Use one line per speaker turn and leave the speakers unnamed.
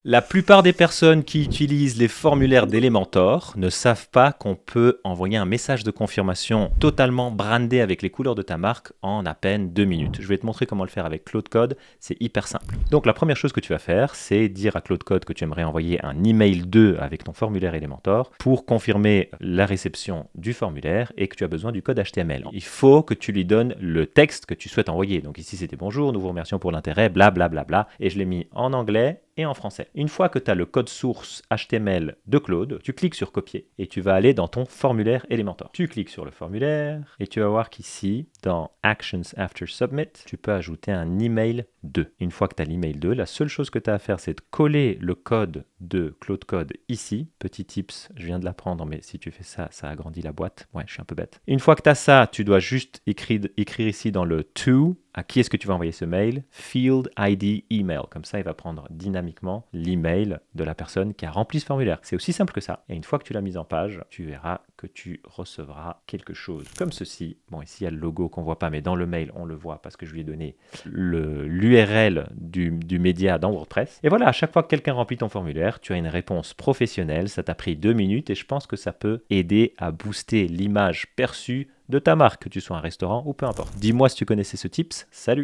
La plupart des personnes qui utilisent les formulaires d'Elementor ne savent pas qu'on peut envoyer un message de confirmation totalement brandé avec les couleurs de ta marque en à peine 2 minutes. Je vais te montrer comment le faire avec Claude Code, c'est hyper simple. Donc la première chose que tu vas faire, c'est dire à Claude Code que tu aimerais envoyer un email 2 avec ton formulaire Elementor pour confirmer la réception du formulaire et que tu as besoin du code HTML. Il faut que tu lui donnes le texte que tu souhaites envoyer. Donc ici c'était bonjour, nous vous remercions pour l'intérêt, blablabla, et je l'ai mis en anglais et en français. Une fois que tu as le code source HTML de Claude, tu cliques sur copier et tu vas aller dans ton formulaire Elementor. Tu cliques sur le formulaire et tu vas voir qu'ici, dans Actions After Submit, tu peux ajouter un email 2. Une fois que tu as l'email 2, la seule chose que tu as à faire, c'est de coller le code de Claude Code ici. Petit tips, je viens de l'apprendre, mais si tu fais ça, ça agrandit la boîte. Ouais, je suis un peu bête. Une fois que tu as ça, tu dois juste écrire ici dans le to à qui est-ce que tu vas envoyer ce mail, Field ID Email. Comme ça, il va prendre dynamiquement l'email de la personne qui a rempli ce formulaire. C'est aussi simple que ça. Et une fois que tu l'as mis en page, tu verras que tu recevras quelque chose comme ceci. Bon, ici, il y a le logo qu'on ne voit pas, mais dans le mail, on le voit parce que je lui ai donné l'URL du média dans WordPress. Et voilà, à chaque fois que quelqu'un remplit ton formulaire, tu as une réponse professionnelle. Ça t'a pris 2 minutes et je pense que ça peut aider à booster l'image perçue de ta marque, que tu sois un restaurant ou peu importe. Dis-moi si tu connaissais ce tips. Salut!